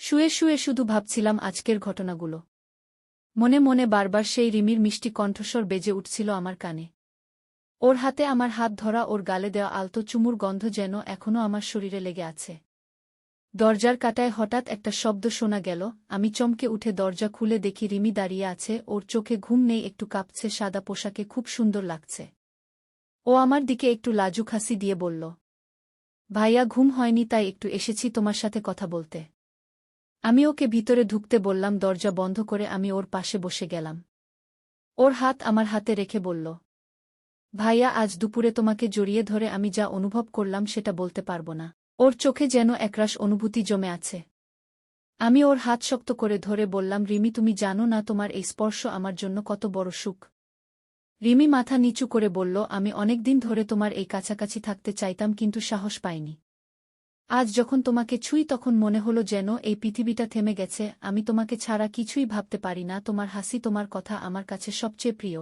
শুয়ে শুয়ে শুধু ভাবছিলাম আজকের ঘটনাগুলো। মনে মনে বারবার সেই রিমির মিষ্টি কণ্ঠস্বর বেজে উঠছিল আমার কানে। ওর হাতে আমার হাত ধরা, ওর গালে দেওয়া আলতো চুমুর গন্ধ যেন এখনও আমার শরীরে লেগে আছে। দরজার কাটায় হঠাৎ একটা শব্দ শোনা গেল। আমি চমকে উঠে দরজা খুলে দেখি রিমি দাঁড়িয়ে আছে। ওর চোখে ঘুম নেই, একটু কাঁপছে, সাদা পোশাকে খুব সুন্দর লাগছে। ও আমার দিকে একটু লাজুক হাসি দিয়ে বলল, ভাইয়া ঘুম হয়নি তাই একটু এসেছি তোমার সাথে কথা বলতে। আমি ওকে ভিতরে ঢুকতে বললাম, দরজা বন্ধ করে আমি ওর পাশে বসে গেলাম। ওর হাত আমার হাতে রেখে বলল, ভাইয়া আজ দুপুরে তোমাকে জড়িয়ে ধরে আমি যা অনুভব করলাম সেটা বলতে পারব না। ওর চোখে যেন একরাশ অনুভূতি জমে আছে। আমি ওর হাত শক্ত করে ধরে বললাম, রিমি তুমি জানো না তোমার এই স্পর্শ আমার জন্য কত বড় সুখ। রিমি মাথা নিচু করে বলল, আমি অনেকদিন ধরে তোমার এই কাছাকাছি থাকতে চাইতাম কিন্তু সাহস পাইনি। আজ যখন তোমাকে ছুঁই তখন মনে হলো যেন এই পৃথিবীটা থেমে গেছে। আমি তোমাকে ছাড়া কিছুই ভাবতে পারি না, তোমার হাসি, তোমার কথা আমার কাছে সবচেয়ে প্রিয়।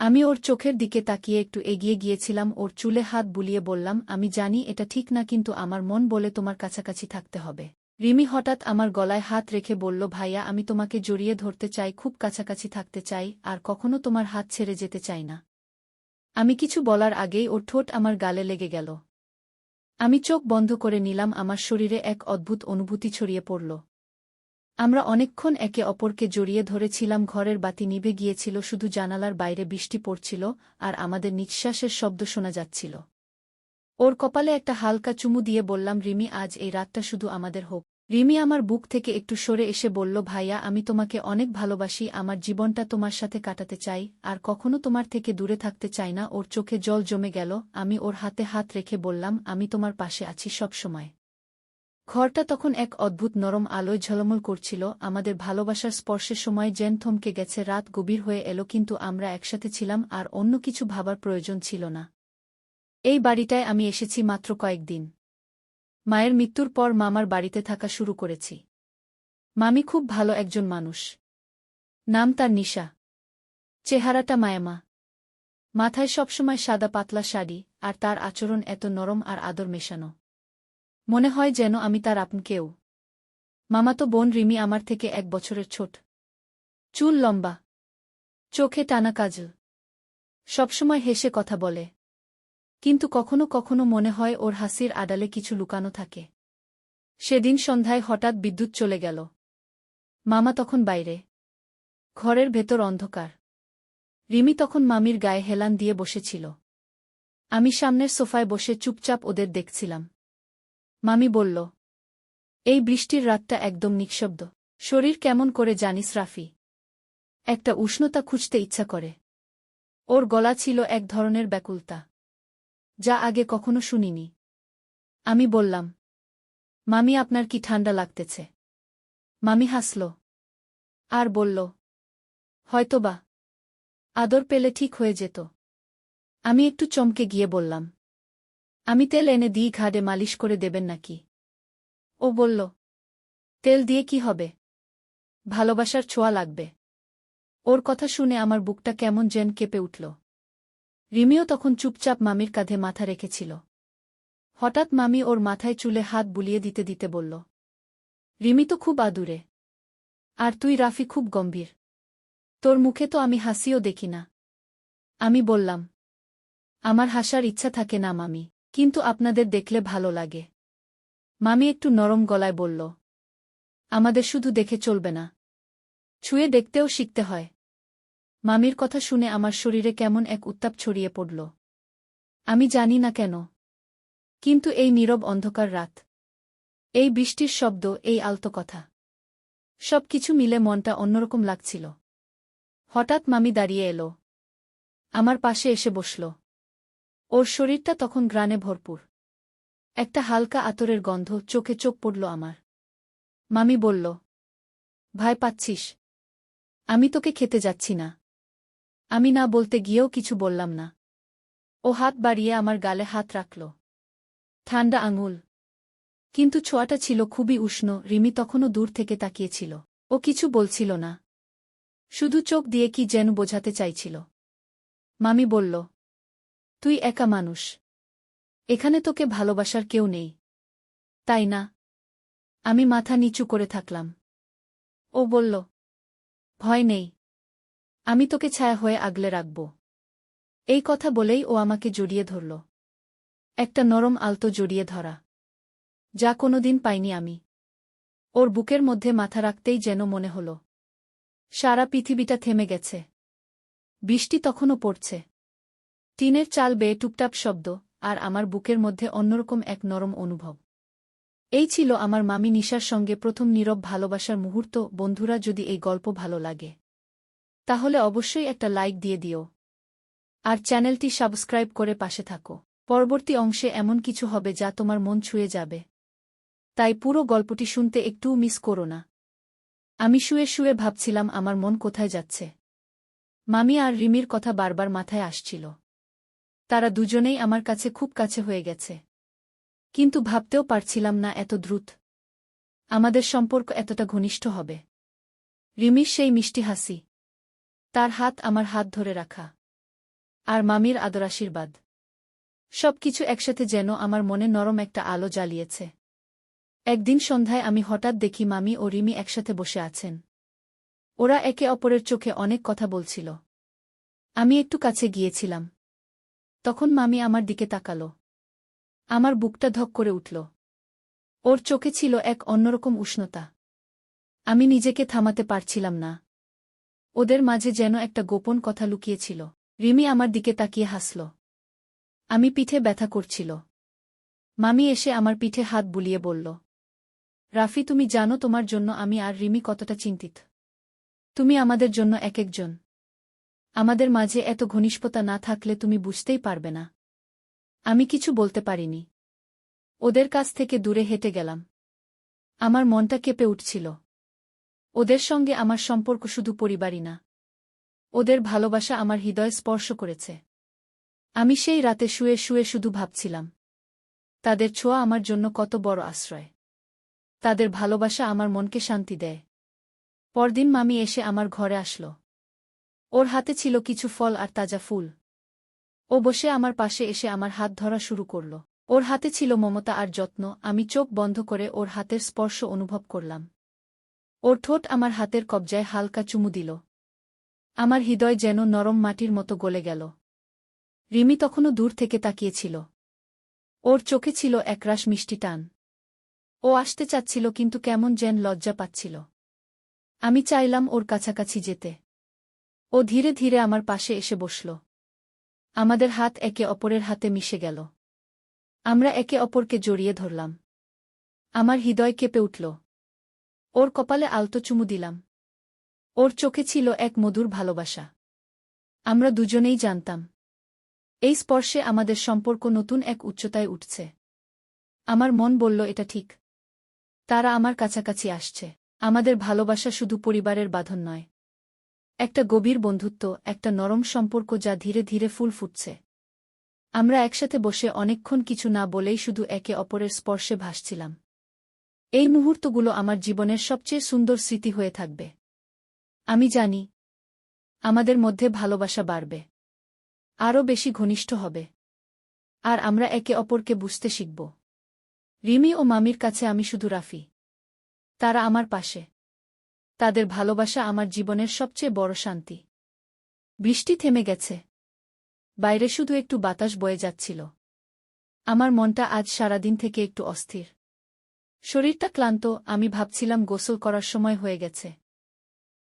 আমি ওর চোখের দিকে তাকিয়ে একটু এগিয়ে গিয়েছিলাম, ওর চুলে হাত বুলিয়ে বললাম, আমি জানি এটা ঠিক না কিন্তু আমার মন বলে তোমার কাছাকাছি থাকতে হবে। রিমি হঠাৎ আমার গলায় হাত রেখে বলল, ভাইয়া আমি তোমাকে জড়িয়ে ধরতে চাই, খুব কাছাকাছি থাকতে চাই, আর কখনো তোমার হাত ছেড়ে যেতে চাই না। আমি কিছু বলার আগেই ওর ঠোঁট আমার গালে লেগে গেল। আমি চোখ বন্ধ করে নিলাম, আমার শরীরে এক অদ্ভুত অনুভূতি ছড়িয়ে পড়ল। আমরা অনেকক্ষণ একে অপরকে জড়িয়ে ধরেছিলাম। ঘরের বাতি নিভে গিয়েছিল, শুধু জানালার বাইরে বৃষ্টি পড়ছিল আর আমাদের নিঃশ্বাসের শব্দ শোনা যাচ্ছিল। ওর কপালে একটা হালকা চুমু দিয়ে বললাম, রিমি আজ এই রাতটা শুধু আমাদের হোক। রিমি আমার বুক থেকে একটু সরে এসে বলল, ভাইয়া আমি তোমাকে অনেক ভালোবাসি, আমার জীবনটা তোমার সাথে কাটাতে চাই, আর কখনো তোমার থেকে দূরে থাকতে চাই না। ওর চোখে জল জমে গেল। আমি ওর হাতে হাত রেখে বললাম, আমি তোমার পাশে আছি সব সময়। ঘরটা তখন এক অদ্ভুত নরম আলোয় ঝলমল করছিল। আমাদের ভালোবাসার স্পর্শের সময় যেন থমকে গেছে। রাত গভীর হয়ে এলো কিন্তু আমরা একসাথে ছিলাম আর অন্য কিছু ভাবার প্রয়োজন ছিল না। এই বাড়িটায় আমি এসেছি মাত্র কয়েকদিন। মায়ের মৃত্যুর পর মামার বাড়িতে থাকা শুরু করেছি। মামি খুব ভালো একজন মানুষ। নাম তার নিশা। চেহারাটা মায়ামা। মাথায় সবসময় সাদা পাতলা শাড়ি, আর তার আচরণ এত নরম আর আদর মেশানো। মনে হয় যেন আমি তার আপন কেউ। মামাতো বোন রিমি আমার থেকে 1 বছরের ছোট। চুল লম্বা, চোখে টানা কাজল। সবসময় হেসে কথা বলে, কিন্তু কখনো কখনো মনে হয় ওর হাসির আড়ালে কিছু লুকানো থাকে। সেদিন সন্ধ্যায় হঠাৎ বিদ্যুৎ চলে গেল। মামা তখন বাইরে। ঘরের ভেতর অন্ধকার। রিমি তখন মামির গায়ে হেলান দিয়ে বসেছিল। আমি সামনের সোফায় বসে চুপচাপ ওদের দেখছিলাম। মামি বলল, এই বৃষ্টির রাতটা একদম নিঃশব্দ। শরীর কেমন করে জানিস রাফি? একটা উষ্ণতা খুঁজতে ইচ্ছা করে। ওর গলা ছিল এক ধরনের ব্যাকুলতা, যা আগে কখনো শুনিনি। আমি বললাম, মামি আপনার কি ঠান্ডা লাগতেছে? মামি হাসল আর বলল, হয়তোবা। আদর পেলে ঠিক হয়ে যেত। আমি একটু চমকে গিয়ে বললাম, আমি তেল এনে দিই, ঘাড়ে মালিশ করে দেবেন নাকি? ও বলল, তেল দিয়ে কি হবে? ভালোবাসার ছোঁয়া লাগবে। ওর কথা শুনে আমার বুকটা কেমন যেন কেঁপে উঠল। রিমিও তখন চুপচাপ মামির কাঁধে মাথা রেখেছিল। হঠাৎ মামি ওর মাথায় চুলে হাত বুলিয়ে দিতে দিতে বলল, রিমি তো খুব আদুরে। আর তুই রাফি খুব গম্ভীর। তোর মুখে তো আমি হাসিও দেখি না। আমি বললাম, আমার হাসার ইচ্ছা থাকে না মামি, কিন্তু আপনাদের দেখলে ভালো লাগে। মামি একটু নরম গলায় বলল, আমাদের শুধু দেখে চলবে না, ছুঁয়ে দেখতেও শিখতে হয়। মামির কথা শুনে আমার শরীরে কেমন এক উত্তাপ ছড়িয়ে পড়ল। আমি জানি না কেন, কিন্তু এই নীরব অন্ধকার রাত, এই বৃষ্টির শব্দ, এই আলতো কথা, সব কিছু মিলে মনটা অন্যরকম লাগছিল। হঠাৎ মামি দাঁড়িয়ে এলো। আমার পাশে এসে বসল। ওর শরীরটা তখন ঘ্রাণে ভরপুর। একটা হালকা আতরের গন্ধ। চোখে চোখ পড়ল আমার। মামি বলল, ভয় পাচ্ছিস? আমি তোকে খেতে যাচ্ছি না। আমি না বলতে গিয়েও কিছু বললাম না। ও হাত বাড়িয়ে আমার গালে হাত রাখল। ঠান্ডা আঙুল, কিন্তু ছোঁয়াটা ছিল খুবই উষ্ণ। রিমি তখনও দূর থেকে তাকিয়েছিল। ও কিছু বলছিল না, শুধু চোখ দিয়ে কি যেন বোঝাতে চাইছিল। মামি বলল, তুই একা মানুষ। এখানে তোকে ভালোবাসার কেউ নেই, তাই না? আমি মাথা নিচু করে থাকলাম। ও বলল, ভয় নেই, আমি তোকে ছায়া হয়ে আগলে রাখব। এই কথা বলেই ও আমাকে জড়িয়ে ধরল। একটা নরম আলতো জড়িয়ে ধরা, যা কোনোদিন পাইনি আমি। ওর বুকের মধ্যে মাথা রাখতেই যেন মনে হল সারা পৃথিবীটা থেমে গেছে। বৃষ্টি তখনও পড়ছে, টিনের চাল বেয়ে টুপটাপ শব্দ, আর আমার বুকের মধ্যে অন্যরকম এক নরম অনুভব। এই ছিল আমার মামি নিশার সঙ্গে প্রথম নীরব ভালোবাসার মুহূর্ত। বন্ধুরা, যদি এই গল্প ভালো লাগে তাহলে অবশ্যই একটা লাইক দিয়ে দিও, আর চ্যানেলটি সাবস্ক্রাইব করে পাশে থাকো। পরবর্তী অংশে এমন কিছু হবে যা তোমার মন ছুঁয়ে যাবে, তাই পুরো গল্পটি শুনতে একটুও মিস করো না। আমি শুয়ে শুয়ে ভাবছিলাম আমার মন কোথায় যাচ্ছে। মামি আর রিমির কথা বারবার মাথায় আসছিল। তারা দুজনেই আমার কাছে খুব কাছে হয়ে গেছে, কিন্তু ভাবতেও পারছিলাম না এত দ্রুত আমাদের সম্পর্ক এতটা ঘনিষ্ঠ হবে। রিমির সেই মিষ্টি হাসি, তার হাত আমার হাত ধরে রাখা, আর মামির আদর আশীর্বাদ, সবকিছু একসাথে যেন আমার মনে নরম একটা আলো জ্বালিয়েছে। একদিন সন্ধ্যায় আমি হঠাৎ দেখি মামি ও রিমি একসাথে বসে আছেন। ওরা একে অপরের চোখে অনেক কথা বলছিল। আমি একটু কাছে গিয়েছিলাম, তখন মামি আমার দিকে তাকালো। আমার বুকটা ধক করে উঠল। ওর চোখে ছিল এক অন্যরকম উষ্ণতা। আমি নিজেকে থামাতে পারছিলাম না। ওদের মাঝে যেন একটা গোপন কথা লুকিয়েছিল। রিমি আমার দিকে তাকিয়ে হাসল। আমি পিঠে ব্যথা করছিল। মামি এসে আমার পিঠে হাত বুলিয়ে বলল, রাফি, তুমি জানো তোমার জন্য আমি আর রিমি কতটা চিন্তিত। তুমি আমাদের জন্য এক একজন। আমাদের মাঝে এত ঘনিষ্ঠতা না থাকলে তুমি বুঝতেই পারবে না। আমি কিছু বলতে পারিনি। ওদের কাছ থেকে দূরে হেঁটে গেলাম। আমার মনটা কেঁপে উঠছিল। ওদের সঙ্গে আমার সম্পর্ক শুধু পরিবারই না, ওদের ভালোবাসা আমার হৃদয় স্পর্শ করেছে। আমি সেই রাতে শুয়ে শুয়ে শুধু ভাবছিলাম, তাদের ছোঁয়া আমার জন্য কত বড় আশ্রয়। তাদের ভালোবাসা আমার মনকে শান্তি দেয়। পরদিন মামি এসে আমার ঘরে আসলো। ওর হাতে ছিল কিছু ফল আর তাজা ফুল। ও বসে আমার পাশে এসে আমার হাত ধরা শুরু করল। ওর হাতে ছিল মমতা আর যত্ন। আমি চোখ বন্ধ করে ওর হাতের স্পর্শ অনুভব করলাম। ওর ঠোঁট আমার হাতের কবজায় হালকা চুমু দিল। আমার হৃদয় যেন নরম মাটির মতো গলে গেল। রিমি তখনও দূর থেকে তাকিয়েছিল। ওর চোখে ছিল একরাশ মিষ্টি টান। ও আসতে চাচ্ছিল, কিন্তু কেমন যেন লজ্জা পাচ্ছিল। আমি চাইলাম ওর কাছাকাছি যেতে। ও ধীরে ধীরে আমার পাশে এসে বসল। আমাদের হাত একে অপরের হাতে মিশে গেল। আমরা একে অপরকে জড়িয়ে ধরলাম। আমার হৃদয় কেঁপে উঠল। ওর কপালে আলতো চুমু দিলাম। ওর চোখে ছিল এক মধুর ভালোবাসা। আমরা দুজনেই জানতাম, এই স্পর্শে আমাদের সম্পর্ক নতুন এক উচ্চতায় উঠছে। আমার মন বলল, এটা ঠিক। তারা আমার কাছাকাছি আসছে। আমাদের ভালোবাসা শুধু পরিবারের বাঁধন নয়, একটা গভীর বন্ধুত্ব, একটা নরম সম্পর্ক যা ধীরে ধীরে ফুল ফুটছে। আমরা একসাথে বসে অনেকক্ষণ কিছু না বলেই শুধু একে অপরের স্পর্শে ভাসছিলাম। এই মুহূর্তগুলো আমার জীবনের সবচেয়ে সুন্দর স্মৃতি হয়ে থাকবে। আমি জানি, আমাদের মধ্যে ভালোবাসা বাড়বে, আরও বেশি ঘনিষ্ঠ হবে, আর আমরা একে অপরকে বুঝতে শিখব। রিমি ও মামির কাছে আমি শুধু রাফি। তারা আমার পাশে। তাদের ভালোবাসা আমার জীবনের সবচেয়ে বড় শান্তি। বৃষ্টি থেমে গেছে। বাইরে শুধু একটু বাতাস বয়ে যাচ্ছিল। আমার মনটা আজ সারাদিন থেকে একটু অস্থির। শরীরটা ক্লান্ত। আমি ভাবছিলাম গোসল করার সময় হয়ে গেছে।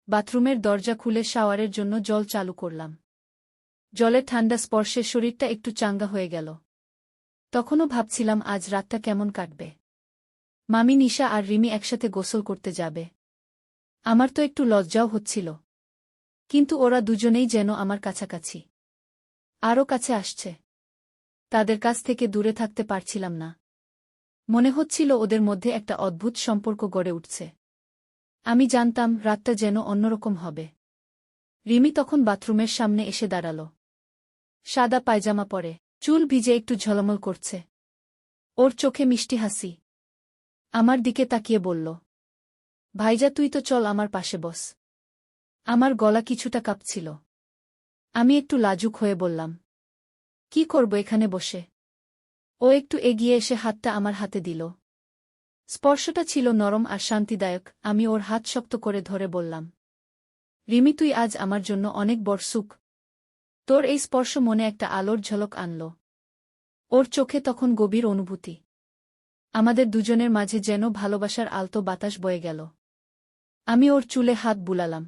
বাথরুমের দরজা খুলে শাওয়ারের জন্য জল চালু করলাম। জলের ঠান্ডা স্পর্শে শরীরটা একটু চাঙ্গা হয়ে গেল। তখনও ভাবছিলাম আজ রাতটা কেমন কাটবে। মামি, নিশা আর রিমি একসাথে গোসল করতে যাবে। আমার তো একটু লজ্জাও হচ্ছিল, কিন্তু ওরা দুজনেই যেন আমার কাছাকাছি, আরও কাছে আসছে। তাদের কাছ থেকে দূরে থাকতে পারছিলাম না। মনে হচ্ছিল ওদের মধ্যে একটা অদ্ভুত সম্পর্ক গড়ে উঠছে। আমি জানতাম রাতটা যেন অন্যরকম হবে। রিমি তখন বাথরুমের সামনে এসে দাঁড়াল। সাদা পায়জামা পরে, চুল ভিজে একটু ঝলমল করছে। ওর চোখে মিষ্টি হাসি। আমার দিকে তাকিয়ে বলল, ভাইজা, তুই তো চল আমার পাশে বস। আমার গলা কিছুটা কাঁপছিল। আমি একটু লাজুক হয়ে বললাম, কি করব এখানে বসে? ও একটু এগিয়ে এসে হাতটা আমার হাতে দিল। স্পর্শটা ছিল নরম আর শান্তিদায়ক। আমি ওর হাত শক্ত করে ধরে বললাম, রিমি, তুই আজ আমার জন্য অনেক বড় সুখ। তোর এই স্পর্শ মনে একটা আলোর ঝলক আনল। ওর চোখে তখন গভীর অনুভূতি। আমাদের দুজনের মাঝে যেন ভালোবাসার আলতো বাতাস বয়ে গেল। আমি ওর চুলে হাত বুলালাম।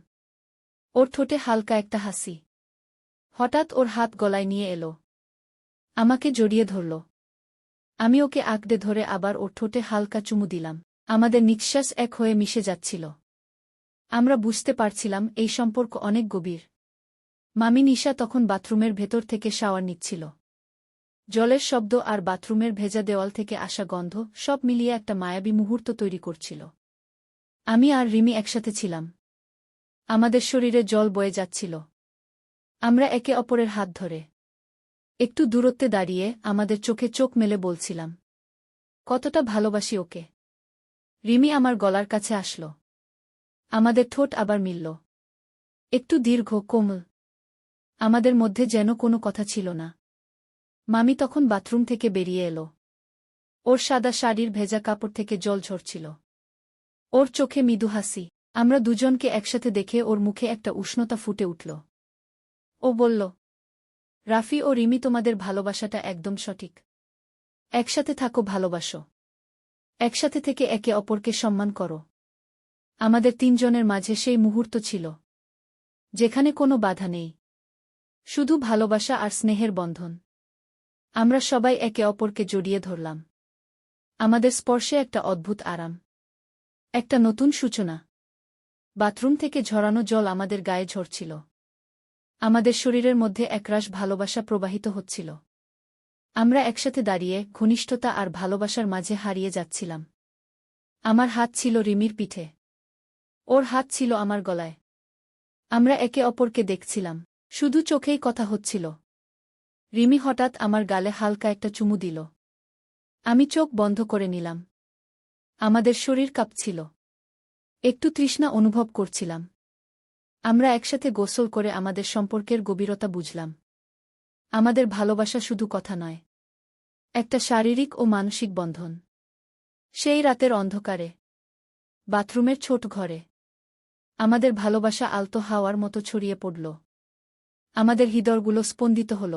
ওর ঠোঁটে হালকা একটা হাসি। হঠাৎ ওর হাত গলায় নিয়ে এলো। আমাকে জড়িয়ে ধরল। আমি ওকে আঁকড়ে ধরে আবার ওর ঠোঁটে হালকা চুমু দিলাম। আমাদের নিঃশ্বাস এক হয়ে মিশে যাচ্ছিল। আমরা বুঝতে পারছিলাম এই সম্পর্ক অনেক গভীর। মামি নিশা তখন বাথরুমের ভেতর থেকে শাওয়ার নিচ্ছিল। জলের শব্দ আর বাথরুমের ভেজা দেওয়াল থেকে আসা গন্ধ সব মিলিয়ে একটা মায়াবী মুহূর্ত তৈরি করছিল। আমি আর রিমি একসাথে ছিলাম। আমাদের শরীরে জল বয়ে যাচ্ছিল। আমরা একে অপরের হাত ধরে একটু দূরত্বে দাঁড়িয়ে আমাদের চোখে চোখ মেলে বলছিলাম, কতটা ভালোবাসি ওকে। রিমি আমার গলার কাছে আসল। আমাদের ঠোঁট আবার মিলল। একটু দীর্ঘ, কোমল। আমাদের মধ্যে যেন কোনো কথা ছিল না। মামি তখন বাথরুম থেকে বেরিয়ে এলো। ওর সাদা শাড়ির ভেজা কাপড় থেকে জল ঝরছিল। ওর চোখে মৃদু হাসি। আমরা দুজনকে একসাথে দেখে ওর মুখে একটা উষ্ণতা ফুটে উঠল। ও বলল, রাফি ও রিমি, তোমাদের ভালোবাসাটা একদম সঠিক। একসাথে থাকো, ভালোবাসো। একসাথে থেকে একে অপরকে সম্মান করো। আমাদের তিনজনের মাঝে সেই মুহূর্ত ছিল যেখানে কোনো বাধা নেই, শুধু ভালোবাসা আর স্নেহের বন্ধন। আমরা সবাই একে অপরকে জড়িয়ে ধরলাম। আমাদের স্পর্শে একটা অদ্ভুত আরাম, একটা নতুন সূচনা। বাথরুম থেকে ঝরানো জল আমাদের গায়ে ঝরছিল। আমাদের শরীরের মধ্যে একরাশ ভালোবাসা প্রবাহিত হচ্ছিল। আমরা একসাথে দাঁড়িয়ে ঘনিষ্ঠতা আর ভালোবাসার মাঝে হারিয়ে যাচ্ছিলাম। আমার হাত ছিল রিমির পিঠে। ওর হাত ছিল আমার গলায়। আমরা একে অপরকে দেখছিলাম, শুধু চোখেই কথা হচ্ছিল। রিমি হঠাৎ আমার গালে হালকা একটা চুমু দিল। আমি চোখ বন্ধ করে নিলাম। আমাদের শরীর কাঁপছিল। একটু তৃষ্ণা অনুভব করছিলাম। আমরা একসাথে গোসল করে আমাদের সম্পর্কের গভীরতা বুঝলাম। আমাদের ভালোবাসা শুধু কথা নয়, একটা শারীরিক ও মানসিক বন্ধন। সেই রাতের অন্ধকারে, বাথরুমের ছোট ঘরে, আমাদের ভালোবাসা আলতো হাওয়ার মতো ছড়িয়ে পড়ল। আমাদের হৃদয়গুলো স্পন্দিত হল।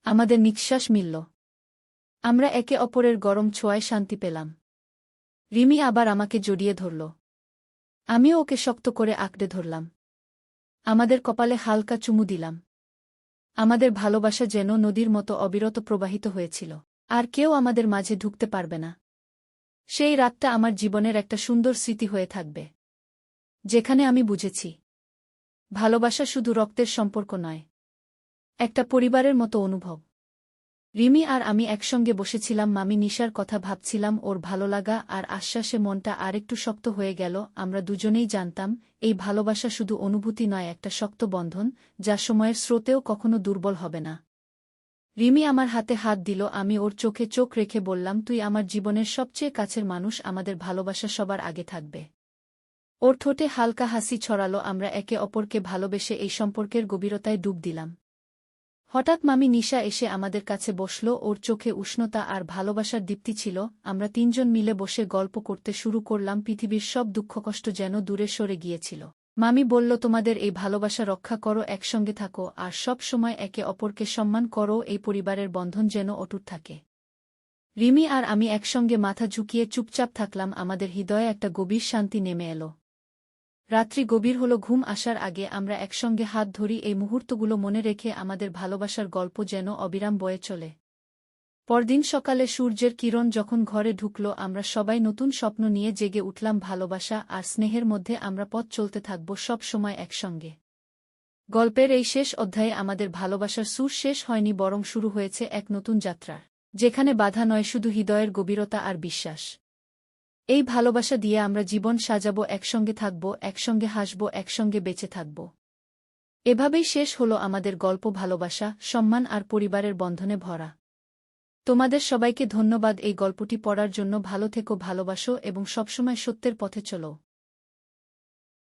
আমাদের নিঃশ্বাস মিলল। আমরা একে অপরের গরম ছোঁয়ায় শান্তি পেলাম। রিমি আবার আমাকে জড়িয়ে ধরল। আমিও ওকে শক্ত করে আঁকড়ে ধরলাম। আমাদের কপালে হালকা চুমু দিলাম। আমাদের ভালোবাসা যেন নদীর মতো অবিরত প্রবাহিত হয়েছিল। আর কেউ আমাদের মাঝে ঢুকতে পারবে না। সেই রাতটা আমার জীবনের একটা সুন্দর স্মৃতি হয়ে থাকবে, যেখানে আমি বুঝেছি ভালোবাসা শুধু রক্তের সম্পর্ক নয়, একটা পরিবারের মতো অনুভব। রিমি আর আমি একসঙ্গে বসেছিলাম, মামি নিশার কথা ভাবছিলাম, ওর ভালোলাগা আর আশ্বাসে মনটা আরেকটু শক্ত হয়ে গেল। আমরা দুজনেই জানতাম এই ভালোবাসা শুধু অনুভূতি নয়, একটা শক্ত বন্ধন যা সময়ের স্রোতেও কখনো দুর্বল হবে না। রিমি আমার হাতে হাত দিল। আমি ওর চোখে চোখ রেখে বললাম, তুই আমার জীবনের সবচেয়ে কাছের মানুষ, আমাদের ভালোবাসা সবার আগে থাকবে। ওর ঠোঁটে হালকা হাসি ছড়ালো। আমরা একে অপরকে ভালোবেসে এই সম্পর্কের গভীরতায় ডুব দিলাম। হঠাৎ মামি নিশা এসে আমাদের কাছে বসল। ওর চোখে উষ্ণতা আর ভালোবাসার দীপ্তি ছিল। আমরা তিনজন মিলে বসে গল্প করতে শুরু করলাম। পৃথিবীর সব দুঃখকষ্ট যেন দূরে সরে গিয়েছিল। মামি বলল, তোমাদের এই ভালোবাসা রক্ষা করো, একসঙ্গে থাকো আর সব সময় একে অপরকে সম্মান করো। এই পরিবারের বন্ধন যেন অটুট থাকে। রিমি আর আমি একসঙ্গে মাথা ঝুঁকিয়ে চুপচাপ থাকলাম। আমাদের হৃদয়ে একটা গভীর শান্তি নেমে এলো। রাত্রি গভীর হল। ঘুম আসার আগে আমরা একসঙ্গে হাত ধরি, এই মুহূর্তগুলো মনে রেখে আমাদের ভালোবাসার গল্প যেন অবিরাম বয়ে চলে। পরদিন সকালে সূর্যের কিরণ যখন ঘরে ঢুকল, আমরা সবাই নতুন স্বপ্ন নিয়ে জেগে উঠলাম। ভালোবাসা আর স্নেহের মধ্যে আমরা পথ চলতে থাকব সব সময় একসঙ্গে। গল্পের এই শেষ অধ্যায়ে আমাদের ভালোবাসার সুর শেষ হয়নি, বরং শুরু হয়েছে এক নতুন যাত্রার, যেখানে বাধা নয়, শুধু হৃদয়ের গভীরতা আর বিশ্বাস। এই ভালোবাসা দিয়ে আমরা জীবন সাজাবো, একসঙ্গে থাকব, একসঙ্গে হাসব, একসঙ্গে বেঁচে থাকব। এভাবেই শেষ হলো আমাদের গল্প, ভালোবাসা, সম্মান আর পরিবারের বন্ধনে ভরা। তোমাদের সবাইকে ধন্যবাদ এই গল্পটি পড়ার জন্য। ভালো থেকো, ভালোবাসো এবং সবসময় সত্যের পথে চলো।